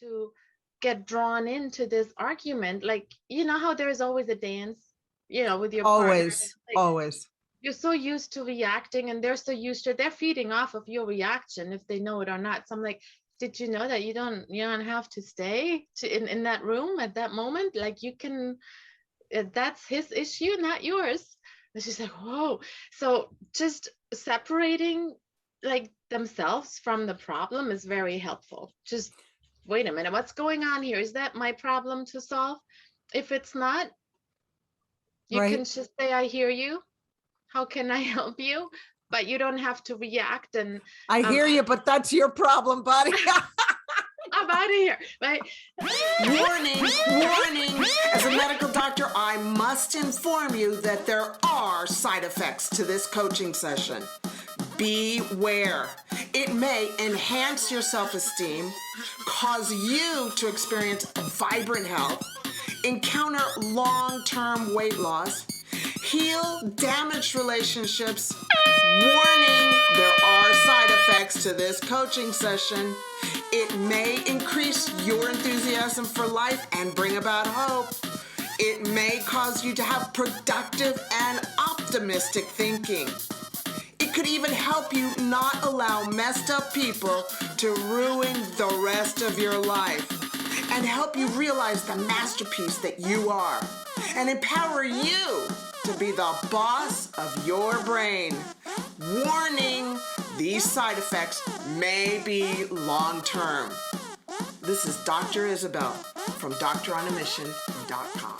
to get drawn into this argument. Like, you know how there is always a dance, with your partner. Always, Like, always. you're so used to reacting, and they're so used to, they're feeding off of your reaction if they know it or not. So I'm like, did you know that you don't have to stay in that room at that moment? Like, you can, that's his issue, not yours. And she's like, whoa. So just separating like themselves from the problem is very helpful. Just wait a minute, what's going on here? Is that my problem to solve? If it's not, you can Right. just say, I hear you. How can I help you? But you don't have to react and I hear you, but that's your problem, buddy. I'm out of here. Right? Warning, warning. As a medical doctor, I must inform you that there are side effects to this coaching session. Beware. It may enhance your self-esteem, cause you to experience vibrant health, encounter long-term weight loss, heal damaged relationships. Warning, there are side effects to this coaching session. It may increase your enthusiasm for life and bring about hope. It may cause you to have productive and optimistic thinking. It could even help you not allow messed up people to ruin the rest of your life and help you realize the masterpiece that you are and empower you to be the boss of your brain. Warning, these side effects may be long-term. This is Dr. Isabelle from Doctoronamission.com.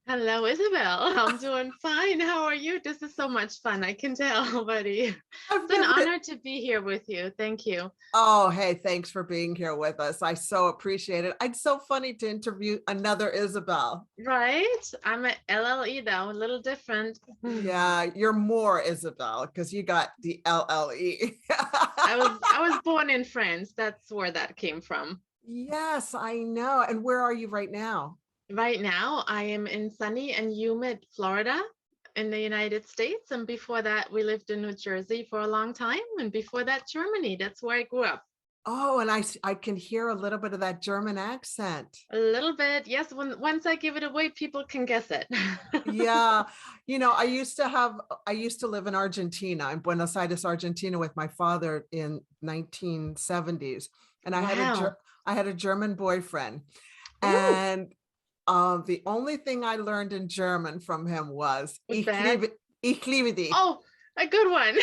Hello, Isabelle. I'm doing fine. How are you? This is so much fun. I can tell, buddy. It's an honor to be here with you. Thank you. Oh, hey, thanks for being here with us. I so appreciate it. It's so funny to interview another Isabelle. Right? I'm an LLE though, a little different. Yeah, you're more Isabelle because you got the LLE. I was born in France. That's where that came from. Yes, I know. And where are you right now? Right now, I am in sunny and humid Florida in the United States. And before that, we lived in New Jersey for a long time. And before that, Germany. That's where I grew up. Oh, and I can hear a little bit of that German accent. A little bit. Yes, once I give it away, people can guess it. Yeah. I used to live in Argentina, in Buenos Aires, Argentina, with my father in 1970s. And Wow. I had a German boyfriend. Ooh. And the only thing I learned in German from him was Was that? Ich liebe dich. Oh, a good one.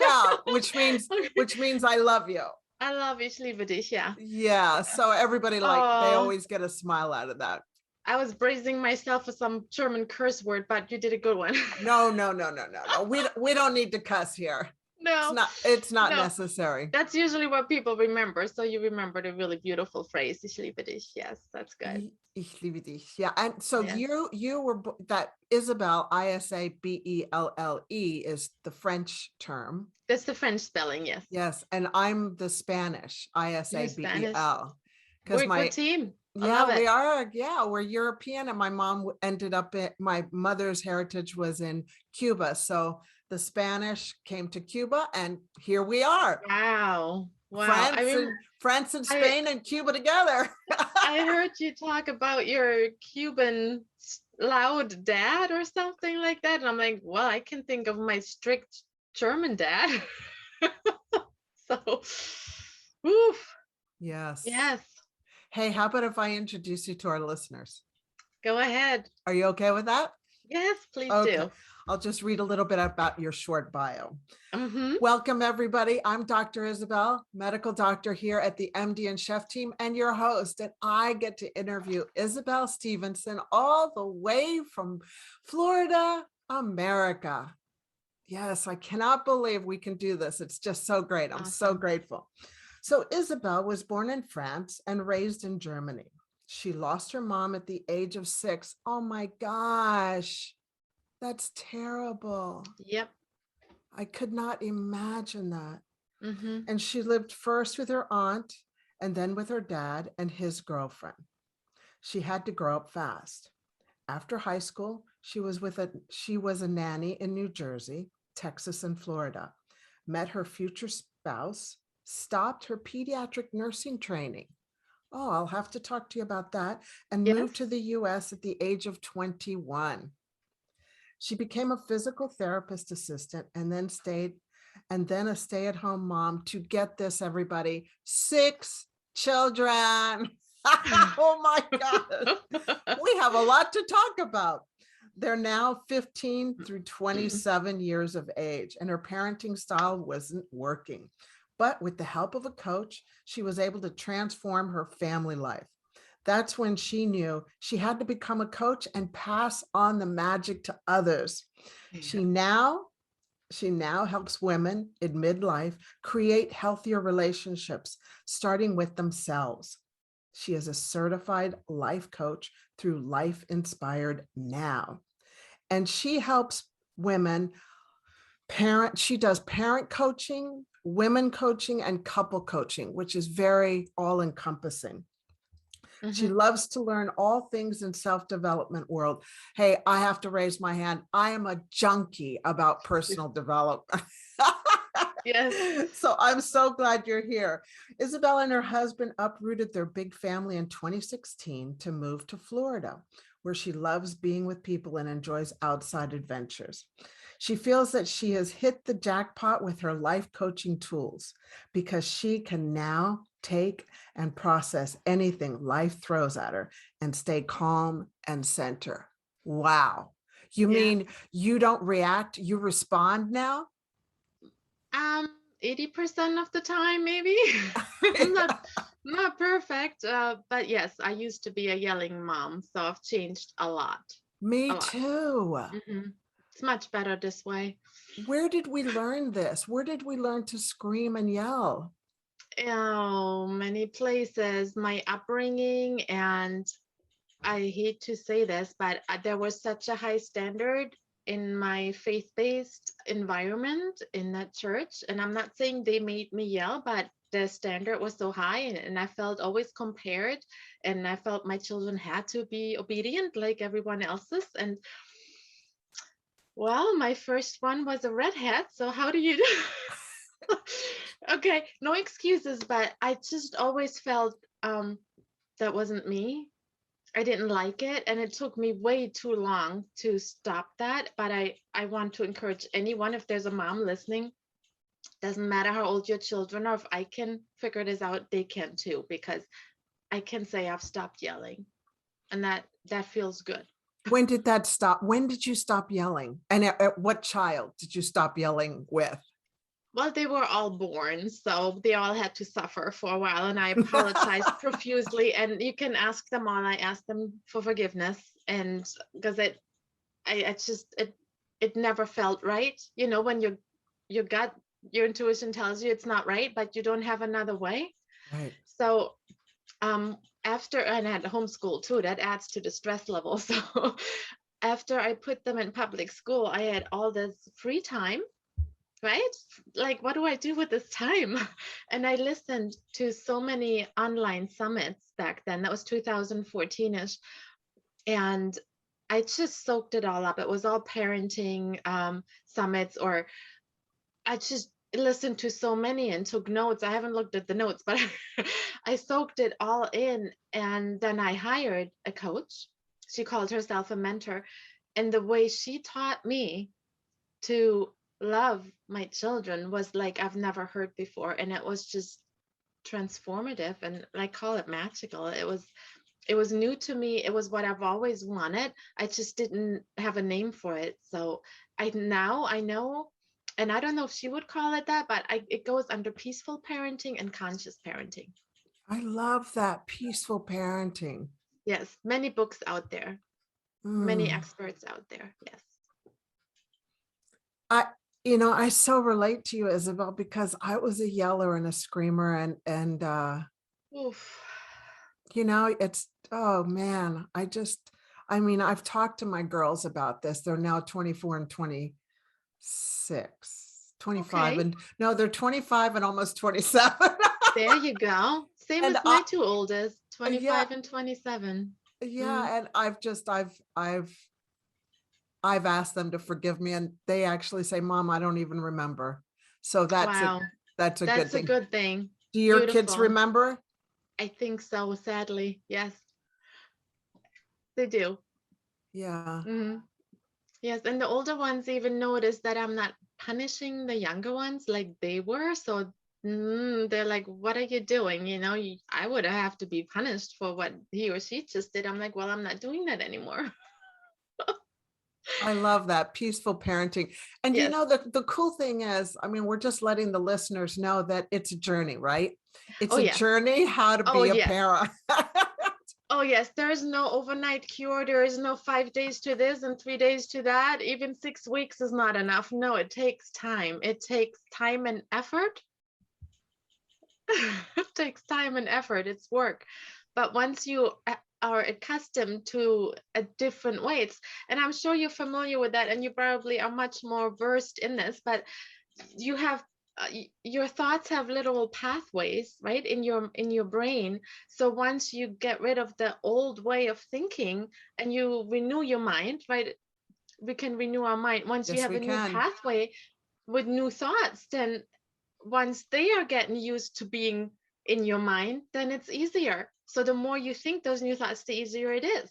Yeah, which means I love you. I love Ich liebe dich, yeah. Yeah, so everybody they Oh, always get a smile out of that. I was bracing myself for some German curse word, but you did a good one. No. We don't need to cuss here. No, It's not no. necessary. That's usually what people remember. So you remember the really beautiful phrase, Ich liebe dich. Yes, that's good. Ich liebe dich. Yeah, and so Yes. you were that Isabelle, Isabelle is the French term. That's the French spelling, yes. Yes, and I'm the Spanish, Isabel. We're a Because good team. I yeah, love it. we are. Yeah, we're European, and my mom ended up my mother's heritage was in Cuba, so the Spanish came to Cuba, and here we are. Wow. Wow. France and Spain and Cuba together. I heard you talk about your Cuban loud dad or something like that. And I'm like, well, I can think of my strict German dad. So, woof. Yes. Yes. Hey, how about if I introduce you to our listeners? Go ahead. Are you okay with that? Yes, please do. I'll just read a little bit about your short bio. Mm-hmm. Welcome, everybody. I'm Dr. Isabelle, medical doctor here at the MD and Chef team, and your host. And I get to interview Isabelle Stephenson all the way from Florida, America. Yes, I cannot believe we can do this. It's just so great. I'm so Awesome. grateful. So Isabelle was born in France and raised in Germany. She lost her mom at the age of 6. Oh my gosh. That's terrible. Yep. I could not imagine that. Mm-hmm. And she lived first with her aunt and then with her dad and his girlfriend. She had to grow up fast. After high school, she was a nanny in New Jersey, Texas, and Florida, met her future spouse, stopped her pediatric nursing training. Oh, I'll have to talk to you about that. And Yes. moved to the US at the age of 21. She became a physical therapist assistant and then a stay-at-home mom to, get this, everybody, 6 children. Oh my God. We have a lot to talk about. They're now 15 through 27 years of age, and her parenting style wasn't working. But with the help of a coach, she was able to transform her family life. That's when she knew she had to become a coach and pass on the magic to others. Yeah. She now helps women in midlife create healthier relationships, starting with themselves. She is a certified life coach through Life Inspired Now. And she helps women parent. She does parent coaching, women coaching, and couple coaching, which is very all-encompassing. She loves to learn all things in self-development world. Hey, I have to raise my hand. I am a junkie about personal development. Yes. So I'm so glad you're here. Isabelle and her husband uprooted their big family in 2016 to move to Florida, where she loves being with people and enjoys outside adventures. She feels that she has hit the jackpot with her life coaching tools because she can now take and process anything life throws at her and stay calm and center. Wow. You mean you don't react, you respond now? 80% of the time, maybe. I'm not perfect, but yes, I used to be a yelling mom, so I've changed a lot. Me too. It's much better this way. Where did we learn this? Where did we learn to scream and yell? Oh, many places. My upbringing, and I hate to say this, but there was such a high standard in my faith-based environment in that church. And I'm not saying they made me yell, but the standard was so high, and I felt always compared, and I felt my children had to be obedient like everyone else's. And well, my first one was a redhead. So how do you do? Okay, no excuses, but I just always felt that wasn't me. I didn't like it, and it took me way too long to stop that. But I want to encourage anyone, if there's a mom listening, doesn't matter how old your children are, if I can figure this out, they can too, because I can say I've stopped yelling, and that feels good. When did that stop? When did you stop yelling? And at what child did you stop yelling with? Well, they were all born, so they all had to suffer for a while, and I apologized profusely. And you can ask them all. I asked them for forgiveness, and because it never felt right. You know, when your gut, your intuition tells you it's not right, but you don't have another way. Right. So, after, and I had homeschool too, that adds to the stress level. So, after I put them in public school, I had all this free time. Right? Like, what do I do with this time? And I listened to so many online summits back then. That was 2014-ish. And I just soaked it all up. It was all parenting summits, or I just listened to so many and took notes. I haven't looked at the notes, but I soaked it all in. And then I hired a coach. She called herself a mentor. And the way she taught me to love my children was like I've never heard before, and it was just transformative, and I call it magical. It was new to me. It was what I've always wanted. I just didn't have a name for it. So I know, and I don't know if she would call it that, but it goes under peaceful parenting and conscious parenting. I love that, peaceful parenting. Yes, many books out there, many experts out there. Yes. I so relate to you, Isabelle, because I was a yeller and a screamer, and Oof. it's, oh man, I've talked to my girls about this. They're now 24 and 26, 25, Okay. and no, they're 25 and almost 27. There you go. Same as my two oldest, 25 and 27. Yeah. And I've asked them to forgive me, and they actually say, Mom, I don't even remember. So that's Wow. that's a good thing. Good thing. Do your Beautiful. kids remember? I think so, sadly. Yes, they do. Yeah. Hmm. Yes, and the older ones even notice that I'm not punishing the younger ones like they were. So they're like, "What are you doing? You know, I would have to be punished for what he or she just did." I'm like, "Well, I'm not doing that anymore." I love that peaceful parenting. And you Yes. know, the cool thing is, I mean, we're just letting the listeners know that it's a journey, right? It's Oh, a yes. journey how to Oh, be a yes. parent. Oh, yes. There is no overnight cure. There is no 5 days to this and 3 days to that. Even 6 weeks is not enough. No, it takes time. It takes time and effort. It takes time and effort. It's work. But once you are accustomed to a different weights, and I'm sure you're familiar with that, and you probably are much more versed in this, but you have your thoughts have literal pathways, right, in your brain. So once you get rid of the old way of thinking and you renew your mind, right, we can renew our mind. Once you Yes, have we a new can. pathway with new thoughts, then once they are getting used to being in your mind, then it's easier. So the more you think those new thoughts, the easier it is.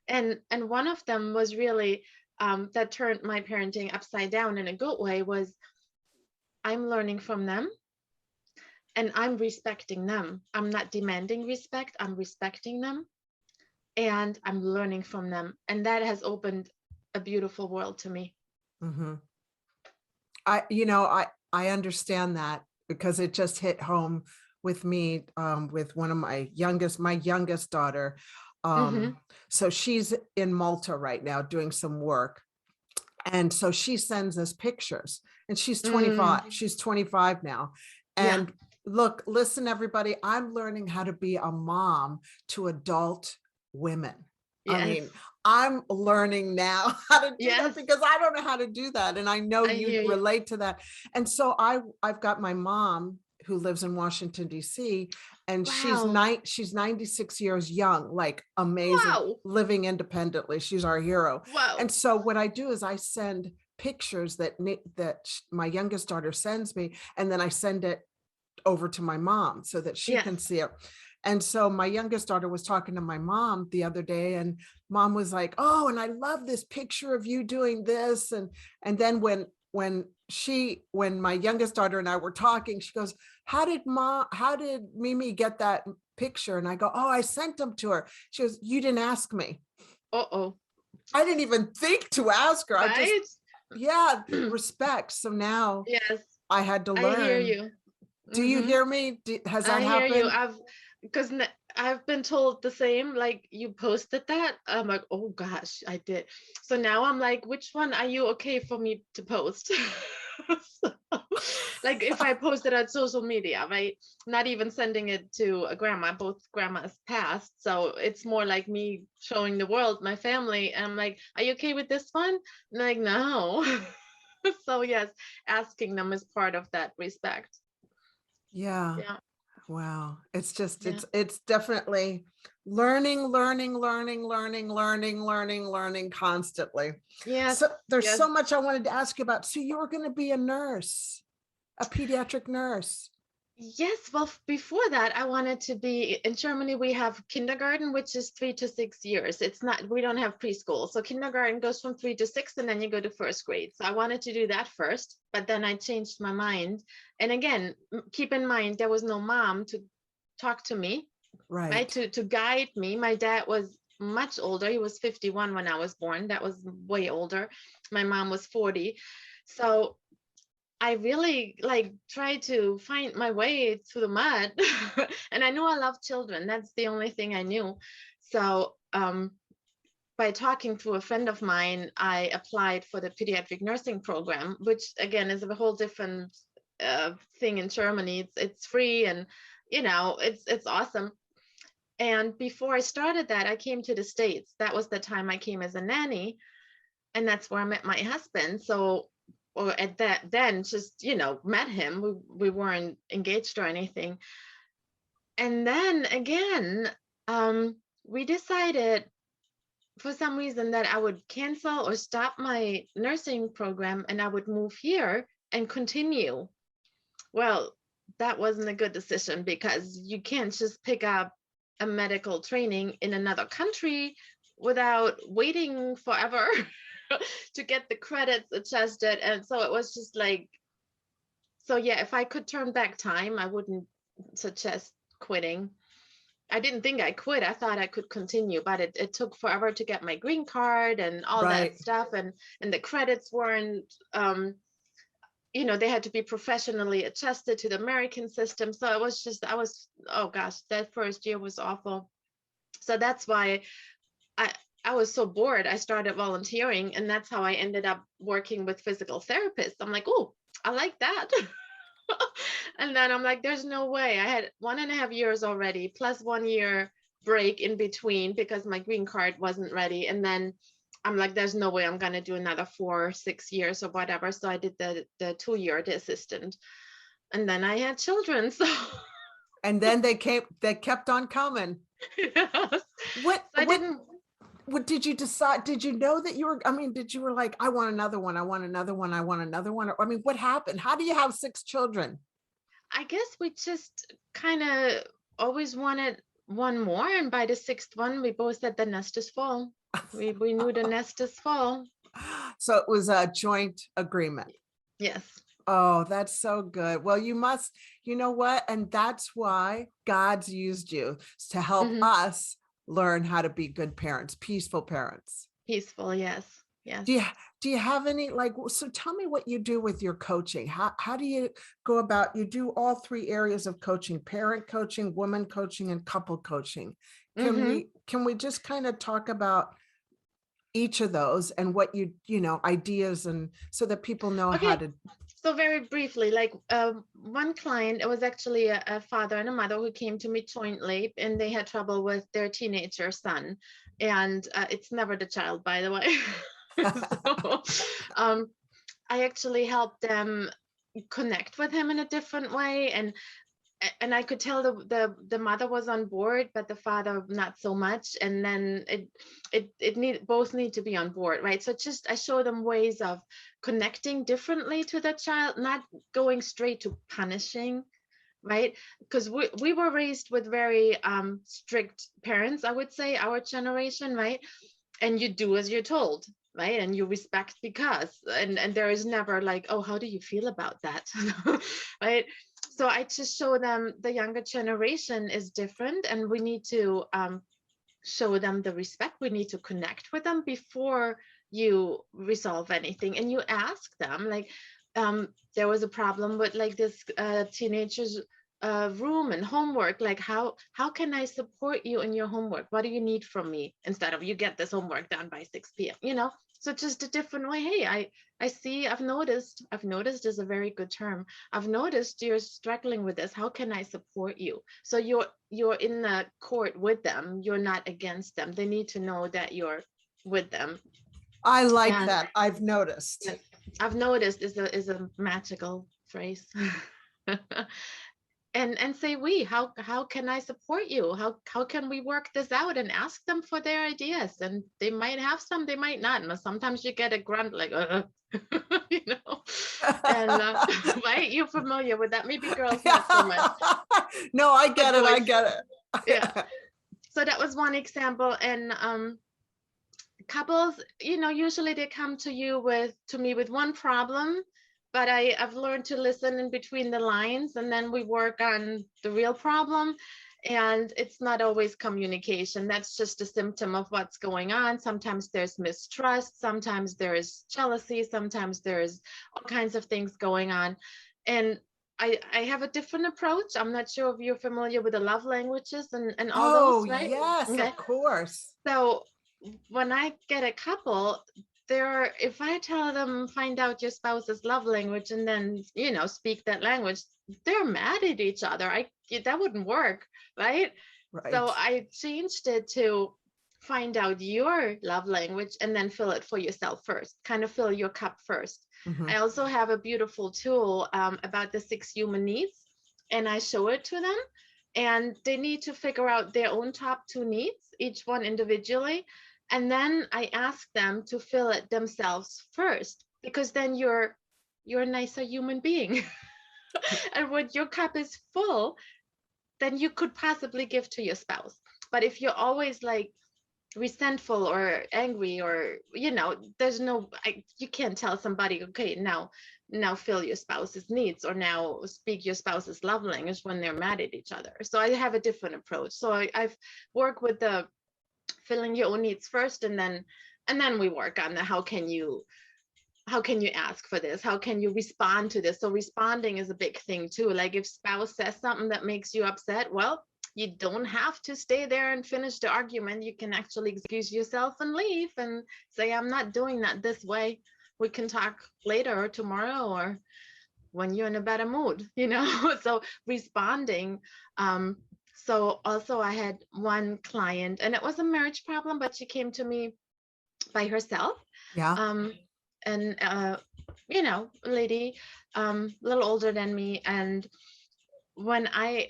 And one of them was really that turned my parenting upside down in a good way was I'm learning from them and I'm respecting them. I'm not demanding respect, I'm respecting them and I'm learning from them. And that has opened a beautiful world to me. Mm-hmm. I understand that because it just hit home with me, with one of my youngest daughter. Mm-hmm. So she's in Malta right now doing some work. And so she sends us pictures and she's 25. She's 25 now. Yeah. And look, listen, everybody, I'm learning how to be a mom to adult women. I Yes. mean, I'm learning now how to do that Yes. because I don't know how to do that. And I know I hear you you. relate to that. And so I've got my mom who lives in Washington, D.C., and she's Wow. 96 years young, like amazing, Wow. living independently. She's our hero. Wow. And so what I do is I send pictures that my youngest daughter sends me, and then I send it over to my mom so that she Yes. can see it. And so my youngest daughter was talking to my mom the other day, and mom was like, "Oh, and I love this picture of you doing this." And then when my youngest daughter and I were talking, she goes, how did Mimi get that picture? And I go, "Oh, I sent them to her." She goes, "You didn't ask me." Uh-oh. I didn't even think to ask her. Right? Yeah, respect. So now Yes. I had to I hear learn. you. Do you hear me? Has that I hear you. happened? Because I've been told the same, like you posted that. I'm like, oh gosh, I did. So now I'm like, which one are you okay for me to post? So, like if I post it on social media, right? Not even sending it to a grandma, both grandmas passed. So it's more like me showing the world, my family. And I'm like, are you okay with this one? And like, no. So yes, asking them is part of that respect. Yeah. Yeah. Wow. It's just, Yeah. it's definitely learning constantly. Yes. So there's Yes. so much I wanted to ask you about. So you were going to be a nurse, a pediatric nurse. Yes, well, before that, I wanted to be in Germany. We have kindergarten, which is 3 to 6 years. It's not, we don't have preschool. So kindergarten goes from 3 to 6, and then you go to first grade. So I wanted to do that first, but then I changed my mind. And again, keep in mind, there was no mom to talk to me, right? Right. To guide me. My dad was much older. He was 51 when I was born. That was way older. My mom was 40. So I really like tried to find my way through the mud. And I knew I loved children. That's the only thing I knew. So by talking to a friend of mine, I applied for the pediatric nursing program, which again is a whole different thing in Germany. It's free and it's awesome. And before I started that, I came to the States. That was the time I came as a nanny, and that's where I met my husband. So or at that then just met him. We weren't engaged or anything. And then again, we decided for some reason that I would cancel or stop my nursing program and I would move here and continue. Well, that wasn't a good decision, because you can't just pick up a medical training in another country without waiting forever to get the credits adjusted. And so it was just like, so yeah, if I could turn back time, I wouldn't suggest quitting. I didn't think I quit. I thought I could continue, but it took forever to get my green card and all Right. that stuff. And the credits weren't, they had to be professionally adjusted to the American system. So it was just, oh gosh, that first year was awful. So that's why I was so bored. I started volunteering, and that's how I ended up working with physical therapists. I'm like, oh, I like that. And then I'm like, there's no way. I had 1.5 years already, plus 1 year break in between because my green card wasn't ready. And then I'm like, there's no way I'm going to do another 4 or 6 years or whatever. So I did the 2-year, the assistant. And then I had children. So And then they kept on coming. yes. What did you decide? Did you know that did you were like, I want another one. I want another one. I want another one. Or, what happened? How do you have 6 children? I guess we just kind of always wanted one more. And by the 6th one, we both said the nest is full. We knew the nest is full. So it was a joint agreement. Yes. Oh, that's so good. Well, you must, you know what? And that's why God's used you to help us learn how to be good parents, peaceful parents. Peaceful, yes. Yes. Do you have any, so tell me what you do with your coaching. How do you go about, you do all 3 areas of coaching: parent coaching, woman coaching, and couple coaching. Can we just kind of talk about each of those and what ideas, and so that people know how to. So very briefly, one client, it was actually a father and a mother who came to me jointly, and they had trouble with their teenager son. And it's never the child, by the way. So I actually helped them connect with him in a different way. And I could tell the mother was on board, but the father not so much. And then both need to be on board, right? So just I show them ways of connecting differently to the child, not going straight to punishing, right? Because we were raised with very strict parents, I would say, our generation, right? And you do as you're told, right? And you respect because, and there is never like, oh, how do you feel about that? Right? So I just show them the younger generation is different, and we need to show them the respect. We need to connect with them before you resolve anything. And you ask them, there was a problem with this teenager's room and homework. How can I support you in your homework? What do you need from me? Instead of, you get this homework done by 6 p.m. So just a different way. Hey, I see, I've noticed is a very good term. I've noticed you're struggling with this. How can I support you? So you're in the court with them. You're not against them. They need to know that you're with them. I like that. I've noticed. I've noticed is a magical phrase. And say how can I support you? How can we work this out? And ask them for their ideas. And they might have some, they might not. And sometimes you get a grunt And right, you're familiar with that. Maybe girls not so much. No, I get it. I get it. Yeah. So that was one example. And couples, usually they come to me with one problem. But I've learned to listen in between the lines, and then we work on the real problem. And it's not always communication. That's just a symptom of what's going on. Sometimes there's mistrust. Sometimes there's jealousy. Sometimes there's all kinds of things going on. And I have a different approach. I'm not sure if you're familiar with the love languages and all those, right? Yes, okay. Of course. So when I get a couple, if I tell them, find out your spouse's love language and then, speak that language, they're mad at each other. That wouldn't work, right? So I changed it to find out your love language and then fill it for yourself first, kind of fill your cup first. I also have a beautiful tool about the 6 human needs, and I show it to them, and they need to figure out their own top 2 needs, each one individually. And then I ask them to fill it themselves first, because then you're a nicer human being. And when your cup is full, then you could possibly give to your spouse. But if you're always like resentful or angry, or there's no, you can't tell somebody, okay, now fill your spouse's needs, or now speak your spouse's love language when they're mad at each other. So I have a different approach. So I've worked with the filling your own needs first, and then we work on the how can you ask for this, how can you respond to this. So responding is a big thing too. Like if spouse says something that makes you upset, well, you don't have to stay there and finish the argument. You can actually excuse yourself and leave and say, I'm not doing that this way. We can talk later or tomorrow or when you're in a better mood, So responding. So also I had one client, and it was a marriage problem, but she came to me by herself. Yeah. And a lady, a little older than me. And when I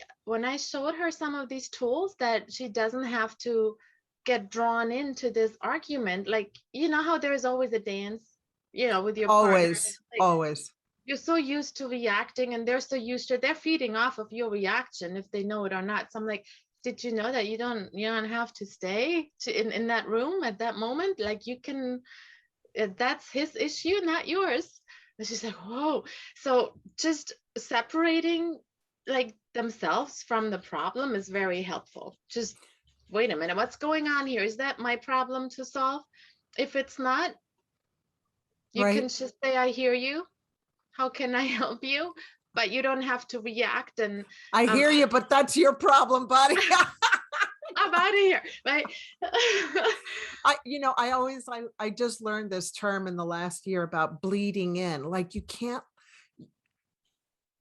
showed her some of these tools, that she doesn't have to get drawn into this argument, like how there's always a dance, with your partner. Always, Like, always. you're so used to reacting, and they're so used to, they're feeding off of your reaction if they know it or not. So I'm like, did you know that you don't have to stay in that room at that moment? Like you can, that's his issue, not yours. And she's like, whoa. So just separating like themselves from the problem is very helpful. Just wait a minute, what's going on here? Is that my problem to solve? If it's not, you Right. can just say, I hear you. How can I help you? But you don't have to react. And I hear you, but that's your problem, buddy. I'm out of here, right? I just learned this term in the last year about bleeding in. Like you can't,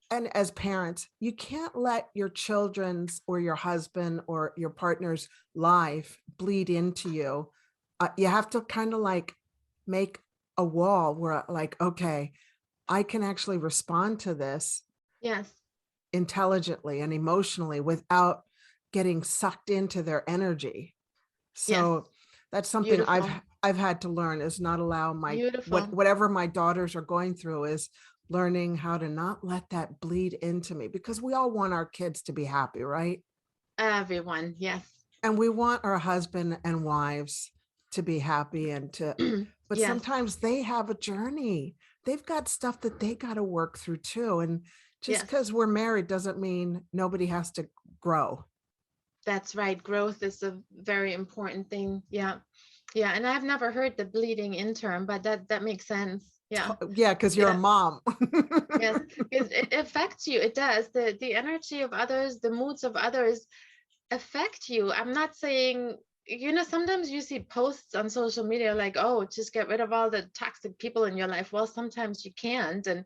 and as parents, you can't let your children's or your husband or your partner's life bleed into you. You have to kind of like make a wall where like, okay, I can actually respond to this Yes, intelligently and emotionally without getting sucked into their energy. So that's something beautiful. I've had to learn, is not allow Beautiful. whatever my daughters are going through, is learning how to not let that bleed into me, because we all want our kids to be happy, right? Everyone, yes. And we want our husband and wives to be happy and to, but Yes. sometimes they have a journey. They've got stuff that they got to work through too. And just because we're married doesn't mean nobody has to grow. That's right. Growth is a very important thing. Yeah. Yeah. And I've never heard the bleeding in term, but that makes sense. Yeah. Yeah. Because you're a mom. Yes. It affects you. It does. The energy of others, the moods of others affect you. I'm not saying, sometimes you see posts on social media like, oh, just get rid of all the toxic people in your life. Well, sometimes you can't. And,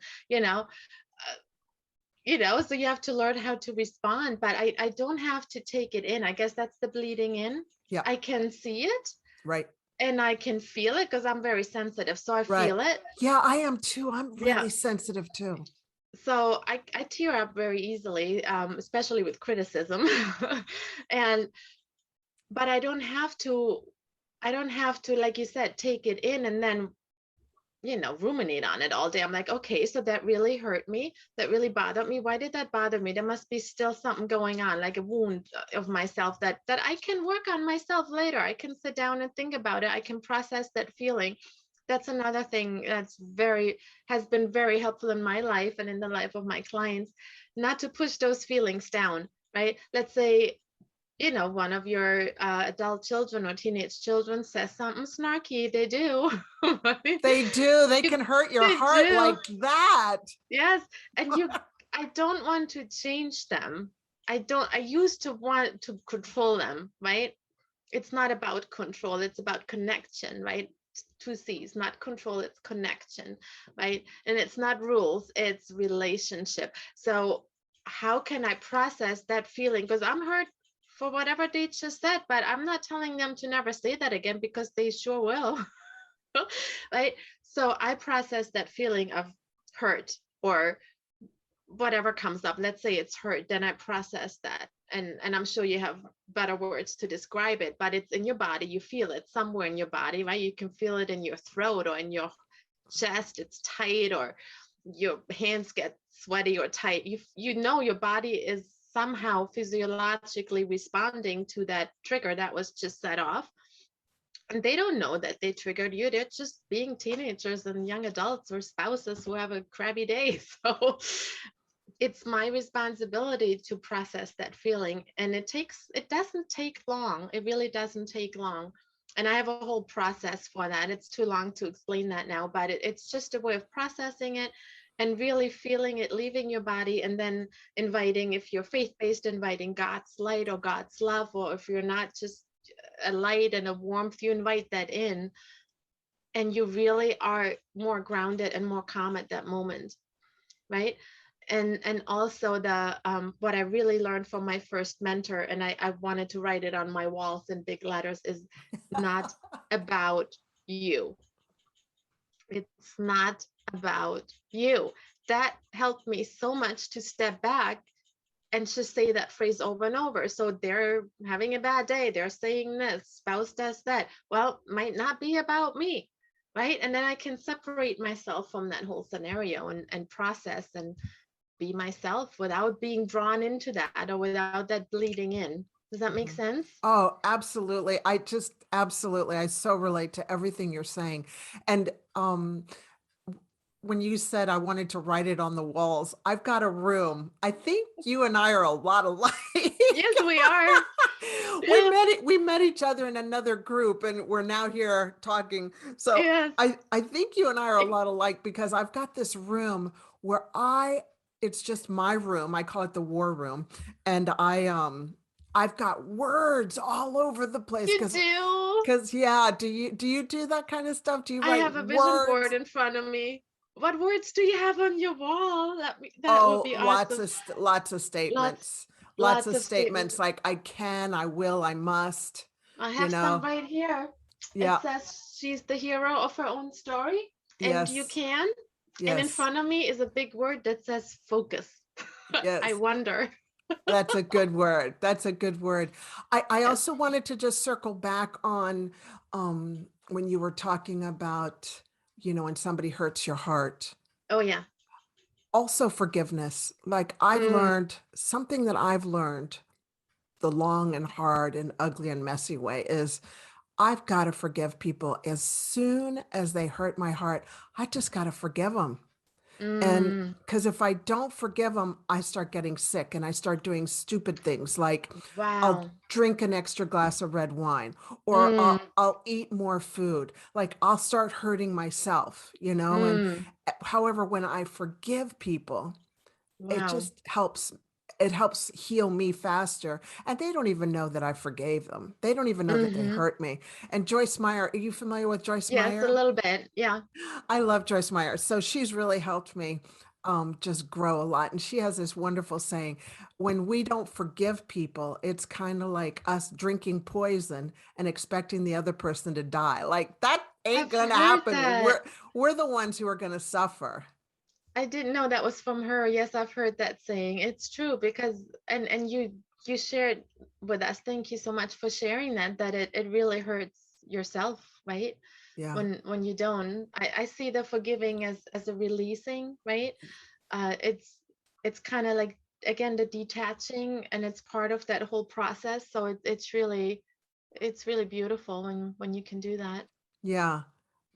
so you have to learn how to respond, but I don't have to take it in. I guess that's the bleeding in. Yeah. I can see it. Right. And I can feel it because I'm very sensitive. So I feel it. Yeah, I am too. I'm really sensitive too. So I tear up very easily, especially with criticism. But I don't have to, like you said, take it in and then, ruminate on it all day. I'm like, okay, so that really hurt me. That really bothered me. Why did that bother me? There must be still something going on, like a wound of myself that I can work on myself later. I can sit down and think about it. I can process that feeling. That's another thing that's has been very helpful in my life and in the life of my clients, not to push those feelings down, right? Let's say, one of your adult children or teenage children says something snarky. They do. Right? They do. They can hurt your heart like that. Yes. And I don't want to change them. I used to want to control them, right? It's not about control. It's about connection, right? Two C's, not control, it's connection, right? And it's not rules, it's relationship. So how can I process that feeling? Because I'm hurt for whatever they just said, but I'm not telling them to never say that again, because they sure will. Right? So I process that feeling of hurt or whatever comes up. Let's say it's hurt, then I process that. And I'm sure you have better words to describe it, but it's in your body. You feel it somewhere in your body, right? You can feel it in your throat or in your chest. It's tight, or your hands get sweaty or tight, you know your body is somehow physiologically responding to that trigger that was just set off. And they don't know that they triggered you. They're just being teenagers and young adults or spouses who have a crappy day. So it's my responsibility to process that feeling. And it doesn't take long. It really doesn't take long. And I have a whole process for that. It's too long to explain that now, but it's just a way of processing it and really feeling it leaving your body, and then inviting, if you're faith-based, inviting God's light or God's love, or if you're not, just a light and a warmth, you invite that in, and you really are more grounded and more calm at that moment, right? And also the what I really learned from my first mentor, and I wanted to write it on my walls in big letters, is not about you. It's not about you. That helped me so much to step back and just say that phrase over and over. So they're having a bad day, they're saying this, spouse does that. Well, might not be about me, right? And then I can separate myself from that whole scenario and process and be myself without being drawn into that, or without that bleeding in. Does that make sense? Oh, absolutely. I so relate to everything you're saying. And when you said I wanted to write it on the walls, I've got a room. I think you and I are a lot alike. Yes, we are. We met each other in another group, and we're now here talking. So Yes. I think you and I are a lot alike, because I've got this room where it's just my room. I call it the war room. And I've got words all over the place. You do? Because yeah, do you do that kind of stuff? Do you I write have a vision words? board in front of me. What words do you have on your wall? That would be awesome. Lots of statements. Lots of statements like I can, I will, I must. I have some right here. Yeah. It says she's the hero of her own story, and you Yes. can. Yes. And in front of me is a big word that says focus. Yes. I wonder. That's a good word. That's a good word. I also wanted to just circle back on when you were talking about, when somebody hurts your heart. Oh, yeah. Also forgiveness. Like I've learned something that I've learned the long and hard and ugly and messy way is I've got to forgive people. As soon as they hurt my heart, I just got to forgive them. And because if I don't forgive them, I start getting sick and I start doing stupid things like I'll drink an extra glass of red wine, or I'll eat more food. Like I'll start hurting myself, and however, when I forgive people, it just helps. It helps heal me faster. And they don't even know that I forgave them. They don't even know that they hurt me. And Joyce Meyer, are you familiar with Joyce Meyer? Yes, a little bit. Yeah. I love Joyce Meyer. So she's really helped me just grow a lot. And she has this wonderful saying, when we don't forgive people, it's kind of like us drinking poison and expecting the other person to die. Like that ain't going to happen. We're the ones who are going to suffer. I didn't know that was from her. Yes, I've heard that saying. It's true, because and you shared with us. Thank you so much for sharing that it really hurts yourself, right? Yeah. When you don't. I see the forgiving as a releasing, right? It's kind of like, again, the detaching, and it's part of that whole process. So it's really beautiful when you can do that. Yeah.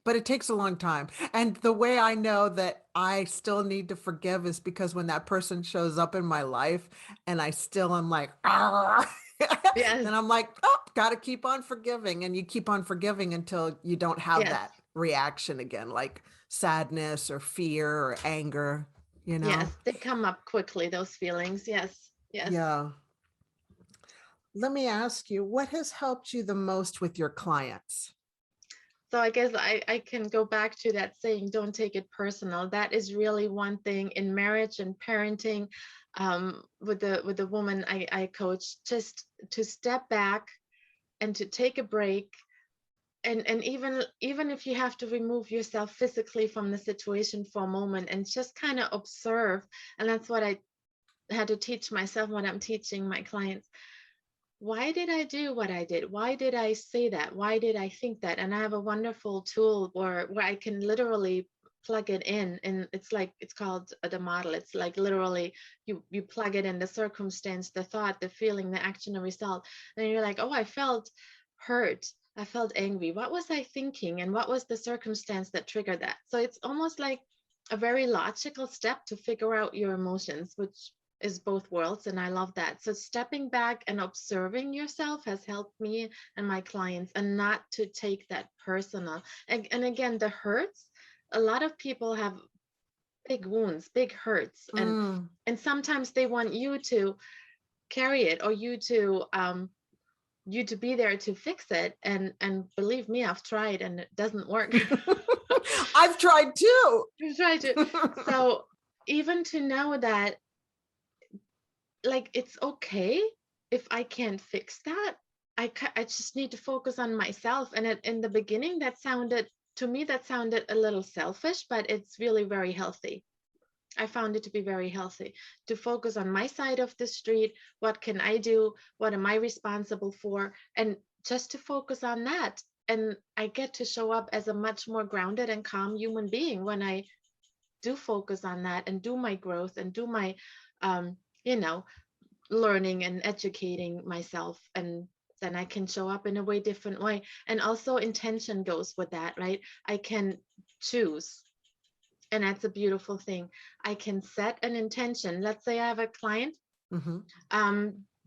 But it takes a long time. And the way I know that I still need to forgive is because when that person shows up in my life and I still am like, Yes. then I'm like, oh, got to keep on forgiving. And you keep on forgiving until you don't have that reaction again, like sadness or fear or anger, Yes, they come up quickly, those feelings. Yes. Yes. Yeah. Let me ask you, what has helped you the most with your clients? So I guess I can go back to that saying, don't take it personal. That is really one thing in marriage and parenting, with the woman I coach, just to step back and to take a break. And even if you have to remove yourself physically from the situation for a moment and just kind of observe. And that's what I had to teach myself, what I'm teaching my clients. Why did I do what I did? Why did I say that? Why did I think that? And I have a wonderful tool where I can literally plug it in, and it's called the model. It's like literally you plug it in, the circumstance, the thought, the feeling, the action, the result. And you're like, oh, I felt hurt, I felt angry. What was I thinking, and what was the circumstance that triggered that? So it's almost like a very logical step to figure out your emotions, which is both worlds, and I love that. So stepping back and observing yourself has helped me and my clients, and not to take that personal. And again, the hurts, a lot of people have big wounds, big hurts, and sometimes they want you to carry it, or you to be there to fix it. And believe me, I've tried and it doesn't work. I've tried too. I've tried to. So even to know that, like, it's okay if I can't fix that. I just need to focus on myself. And in the beginning, that sounded a little selfish, but it's really very healthy. I found it to be very healthy to focus on my side of the street. What can I do? What am I responsible for? And just to focus on that. And I get to show up as a much more grounded and calm human being when I do focus on that and do my growth and do my, learning and educating myself. And then I can show up in a way different way. And also intention goes with that, right? I can choose. And that's a beautiful thing. I can set an intention. Let's say I have a client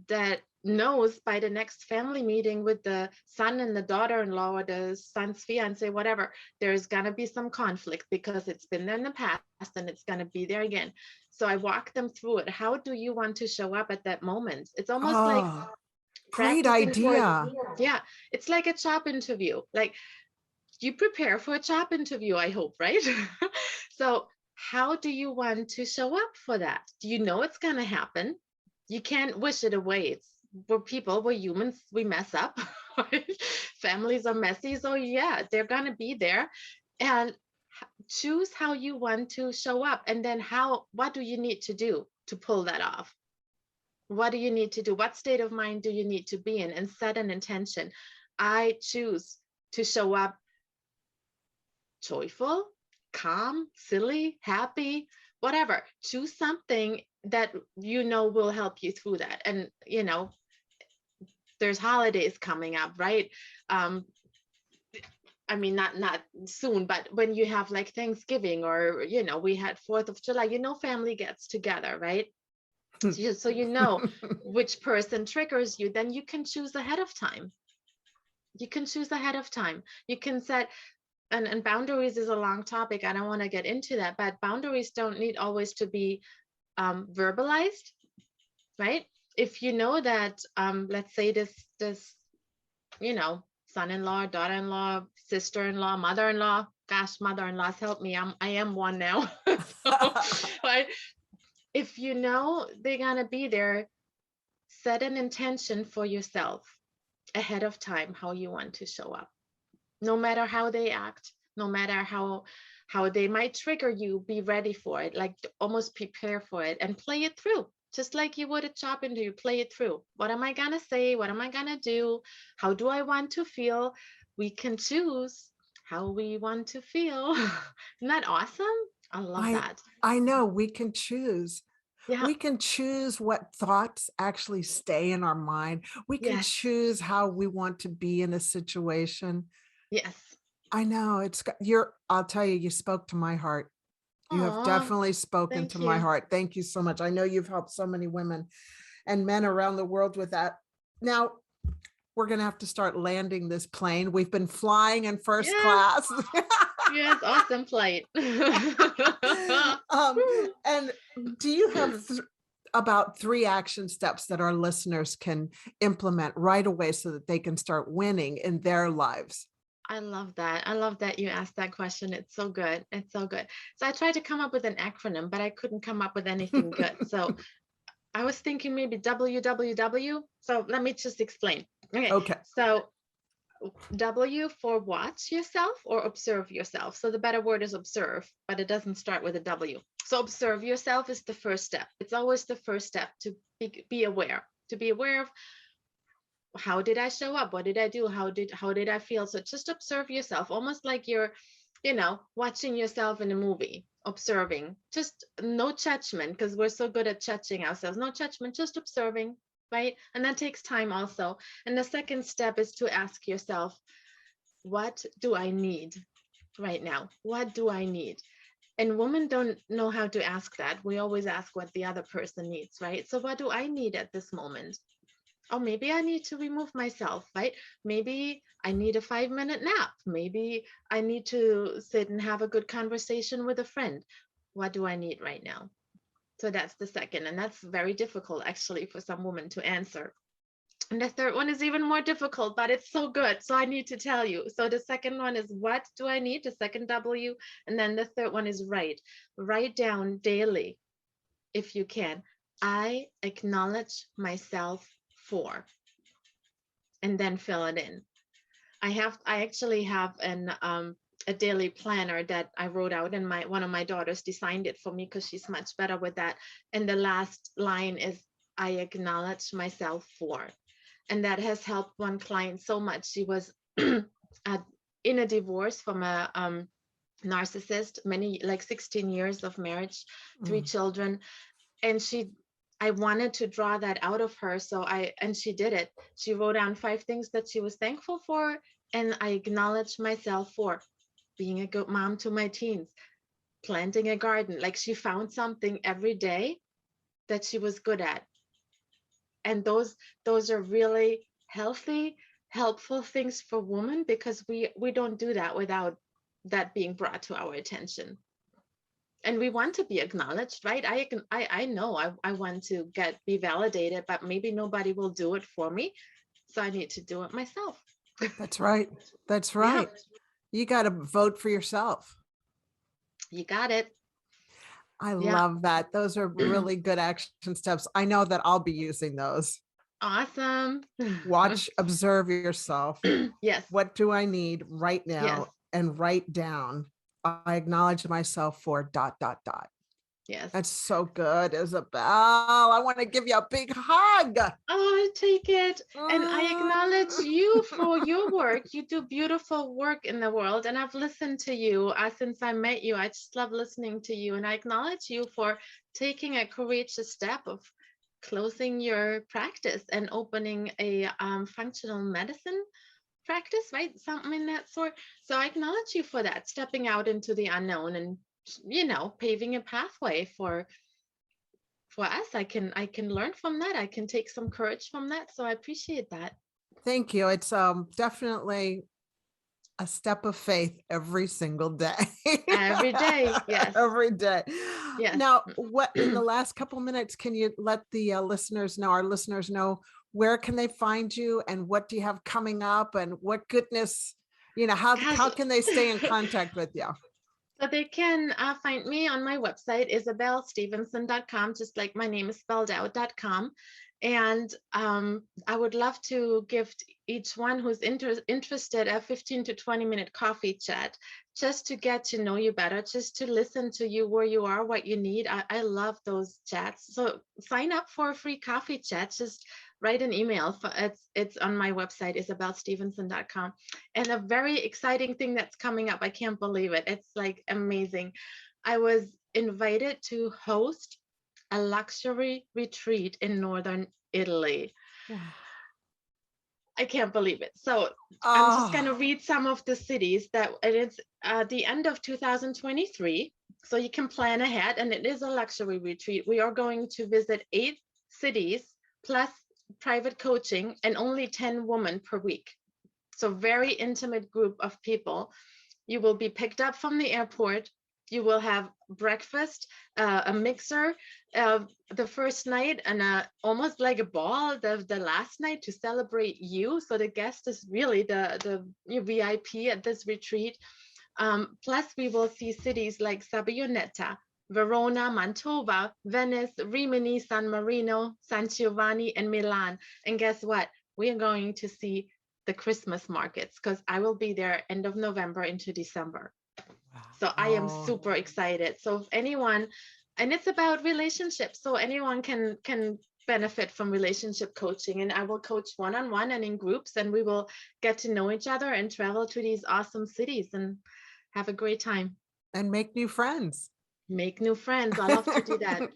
that knows by the next family meeting with the son and the daughter-in-law, or the son's fiance, whatever, there's going to be some conflict because it's been there in the past and it's going to be there again. So I walk them through it. How do you want to show up at that moment? It's almost like great idea. It's like a job interview. Like, you prepare for a job interview, I hope, right? So how do you want to show up for that? Do you know it's going to happen? You can't wish it away. We're people, we're humans, we mess up. Families are messy. So yeah, they're going to be there. And choose how you want to show up. And then what do you need to do to pull that off? What do you need to do? What state of mind do you need to be in? And set an intention. I choose to show up joyful, calm, silly, happy, whatever. Choose something that will help you through that. And there's holidays coming up, right? I mean, not soon, but when you have like Thanksgiving, or we had 4th of July, family gets together, right? So which person triggers you, then you can choose ahead of time. You can set. And boundaries is a long topic. I don't want to get into that, but boundaries don't need always to be verbalized, right? If you know that, let's say this, son-in-law, daughter-in-law, sister-in-law, mother-in-law, gosh, mother-in-laws help me. I am one now. But if they're gonna be there, set an intention for yourself ahead of time, how you want to show up. No matter how they act, no matter how they might trigger you, be ready for it, like almost prepare for it and play it through. Just like you would a job interview, play it through. What am I going to say? What am I going to do? How do I want to feel? We can choose how we want to feel. Isn't that awesome? I love that. I know we can choose. Yeah. We can choose what thoughts actually stay in our mind. We can choose how we want to be in a situation. Yes. I know I'll tell you, you spoke to my heart. You have definitely spoken to my heart. Thank you so much. I know you've helped so many women and men around the world with that. Now we're going to have to start landing this plane. We've been flying in first class. Yes. Awesome flight. And do you have about 3 action steps that our listeners can implement right away so that they can start winning in their lives? I love that. I love that you asked that question. It's so good. It's so good. So I tried to come up with an acronym, but I couldn't come up with anything good. So I was thinking maybe WWW. So let me just explain. Okay. So W for watch yourself or observe yourself. So the better word is observe, but it doesn't start with a W. So observe yourself is the first step. It's always the first step to be aware, of how did I show up? What did I do? How did I feel? So just observe yourself, almost like you're watching yourself in a movie, observing, just no judgment, because we're so good at judging ourselves. No judgment, just observing, right? And that takes time also. And the second step is to ask yourself, what do I need right now? What do I need? And women don't know how to ask that. We always ask what the other person needs, right? So what do I need at this moment? Oh, maybe I need to remove myself, right? Maybe I need a 5-minute nap. Maybe I need to sit and have a good conversation with a friend. What do I need right now? So that's the second. And that's very difficult actually for some women to answer. And the third one is even more difficult, but it's so good. So I need to tell you. So the second one is what do I need? The second W. And then the third one is write. Write down daily, if you can. I acknowledge myself for, and then fill it in. I actually have a daily planner that I wrote out, and one of my daughters designed it for me because she's much better with that. And the last line is I acknowledge myself for. And that has helped one client so much. She was in a divorce from a narcissist, like 16 years of marriage, 3 children. And I wanted to draw that out of her. And she did it. She wrote down 5 things that she was thankful for. And I acknowledged myself for being a good mom to my teens, planting a garden. Like she found something every day that she was good at. And those are really healthy, helpful things for women, because we don't do that without that being brought to our attention. And we want to be acknowledged, right? I know I want to be validated, but maybe nobody will do it for me. So I need to do it myself. That's right. That's right. Yeah. You got to vote for yourself. You got it. I love that. Those are really good action steps. I know that I'll be using those. Awesome. Watch, observe yourself. Yes. What do I need right now? Yes. And write down. I acknowledge myself for ... Yes. That's so good, Isabelle. I want to give you a big hug. Oh, take it. And I acknowledge you for your work. You do beautiful work in the world. And I've listened to you since I met you. I just love listening to you. And I acknowledge you for taking a courageous step of closing your practice and opening a functional medicine practice, right? Something in that sort. So I acknowledge you for that, stepping out into the unknown and paving a pathway for us. I can learn from that. I can take some courage from that. So I appreciate that. Thank you. It's definitely a step of faith every single day. Every day. Yes. Every day. Yes. Now, what in the last couple minutes, can you let the our listeners know where can they find you and what do you have coming up and what goodness, how can they stay in contact with you? So they can find me on my website, isabellestephenson.com, just like my name is spelled out.com. And I would love to give each one who's interested a 15 to 20-minute coffee chat, just to get to know you better, just to listen to you, where you are, what you need. I love those chats. So sign up for a free coffee chat. Just write an email. It's on my website, isabellestephenson.com. And a very exciting thing that's coming up. I can't believe it. It's like amazing. I was invited to host a luxury retreat in northern Italy. Wow. I can't believe it. So I'm just going to read some of the cities and it's the end of 2023. So you can plan ahead, and it is a luxury retreat. We are going to visit 8 cities plus private coaching, and only 10 women per week. So very intimate group of people. You will be picked up from the airport. You will have breakfast, a mixer the first night, and almost like a ball the last night to celebrate you. So the guest is really the VIP at this retreat. Plus, we will see cities like Sabbionetta, Verona, Mantova, Venice, Rimini, San Marino, San Giovanni, and Milan. And guess what? We are going to see the Christmas markets, because I will be there end of November into December. So I am super excited. So if anyone, and it's about relationships, so anyone can benefit from relationship coaching, and I will coach one-on-one and in groups, and we will get to know each other and travel to these awesome cities. And Have a great time. And make new friends. Make new friends. I love to do that.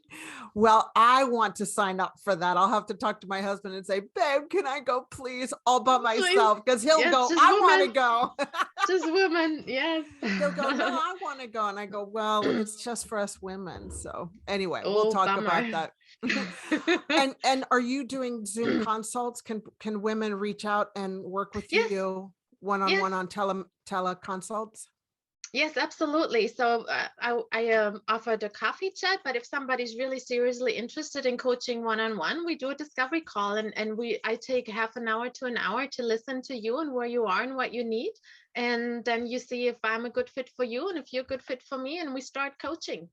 Well, I want to sign up for that. I'll have to talk to my husband and say, babe, can I go please all by myself? Because he'll Yes, go, just I want to women. go. Just women. Yes. He'll go, no, I want to go. And I go, well, it's just for us women. So anyway, we'll Oh, talk bummer. about that. And are you doing Zoom consults? Can women reach out and work with Yes. you one-on-one on teleconsults? Yes, absolutely. So I offered a coffee chat, but if somebody's really seriously interested in coaching one-on-one, we do a discovery call, and I take half an hour to an hour to listen to you and where you are and what you need. And then you see if I'm a good fit for you and if you're a good fit for me, and we start coaching.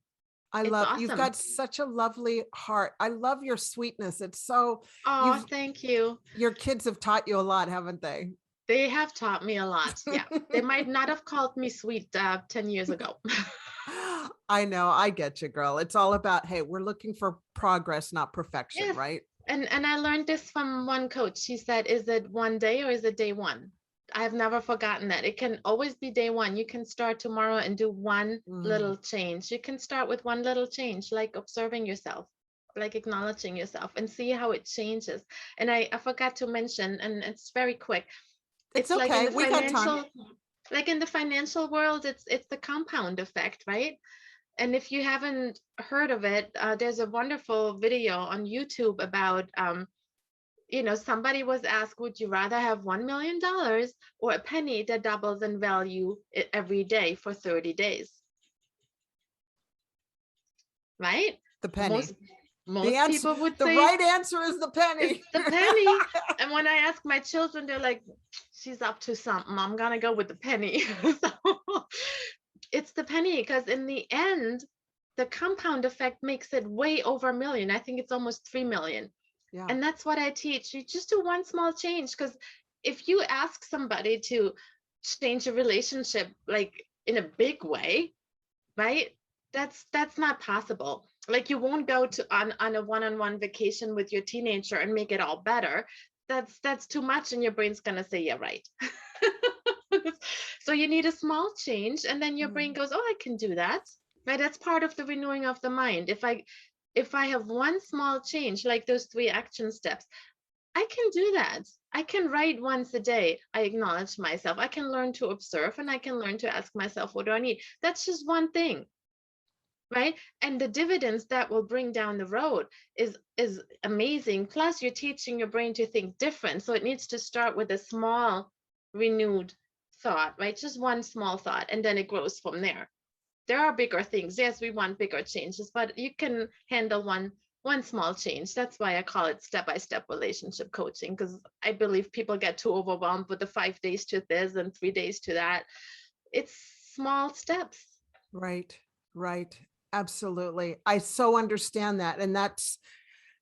I It's love, awesome. you've got such a lovely heart. I love your sweetness. It's so, Oh, thank you. Your kids have taught you a lot, haven't they? They have taught me a lot. Yeah. They might not have called me sweet 10 years ago. I know. I get you, girl. It's all about, hey, we're looking for progress, not perfection, Yes. right? And I learned this from one coach. She said, is it one day or is it day one? I've never forgotten that. It can always be day one. You can start tomorrow and do one little change. You can start with one little change, like observing yourself, like acknowledging yourself, and see how it changes. And I forgot to mention, and it's very quick. It's okay. Like in the we got time. Like in the financial world, it's the compound effect, right? And if you haven't heard of it, there's a wonderful video on YouTube about, somebody was asked, would you rather have $1 million or a penny that doubles in value every day for 30 days? Right? The penny. Most people would say the right answer is the penny. It's the penny. And when I ask my children, they're like, she's up to something. I'm going to go with the penny. So it's the penny, because in the end, the compound effect makes it way over $1 million. I think it's almost 3 million. Yeah. And that's what I teach. You just do one small change, because if you ask somebody to change a relationship like in a big way, right? That's not possible. Like, you won't go on a one-on-one vacation with your teenager and make it all better. That's too much, and your brain's gonna say, yeah, right. So you need a small change, and then your brain goes, oh, I can do that. Right? That's part of the renewing of the mind. If I have one small change, like those 3 action steps, I can do that. I can write once a day. I acknowledge myself. I can learn to observe, and I can learn to ask myself, what do I need? That's just one thing. Right? And the dividends that will bring down the road is amazing. Plus, you're teaching your brain to think different. So it needs to start with a small, renewed thought, right? Just one small thought, and then it grows from there. There are bigger things. Yes, we want bigger changes, but you can handle one small change. That's why I call it step-by-step relationship coaching, because I believe people get too overwhelmed with the 5 days to this and 3 days to that. It's small steps. Right. Absolutely. I so understand that. And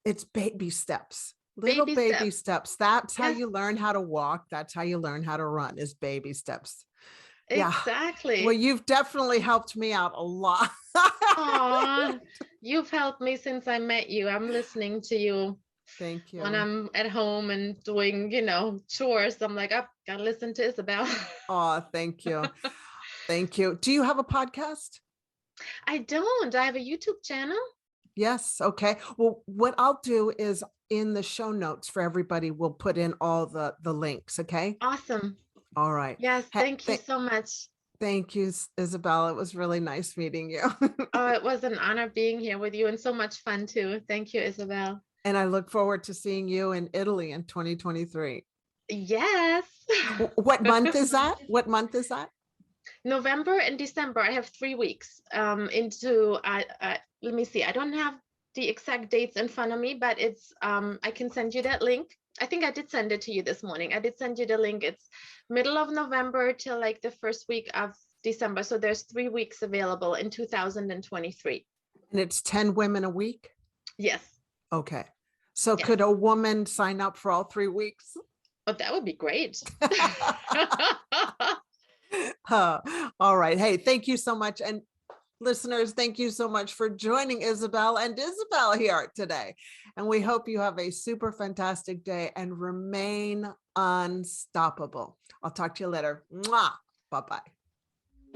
it's baby steps, little baby steps. That's how you learn how to walk. That's how you learn how to run, is baby steps. Exactly. Yeah. Well, you've definitely helped me out a lot. Aww, you've helped me since I met you. I'm listening to you. Thank you. When I'm at home and doing, chores, I'm like, oh, gotta listen to Isabelle. Oh, thank you. Thank you. Do you have a podcast? I don't. I have a YouTube channel. Yes. Okay. Well, what I'll do is in the show notes for everybody, we'll put in all the links. Okay. Awesome. All right. Yes. Thank you so much. Thank you, Isabelle. It was really nice meeting you. Oh, it was an honor being here with you, and so much fun too. Thank you, Isabelle. And I look forward to seeing you in Italy in 2023. Yes. What month is that? November and December. I have 3 weeks into, let me see. I don't have the exact dates in front of me, but it's, I can send you that link. I think I did send it to you this morning. I did send you the link. It's middle of November till like the first week of December. So there's 3 weeks available in 2023. And it's 10 women a week? Yes. Okay. So could a woman sign up for all 3 weeks? Oh, that would be great. All right. Hey, thank you so much. And listeners, thank you so much for joining Isabelle and Isabelle here today. And we hope you have a super fantastic day and remain unstoppable. I'll talk to you later. Mwah. Bye-bye.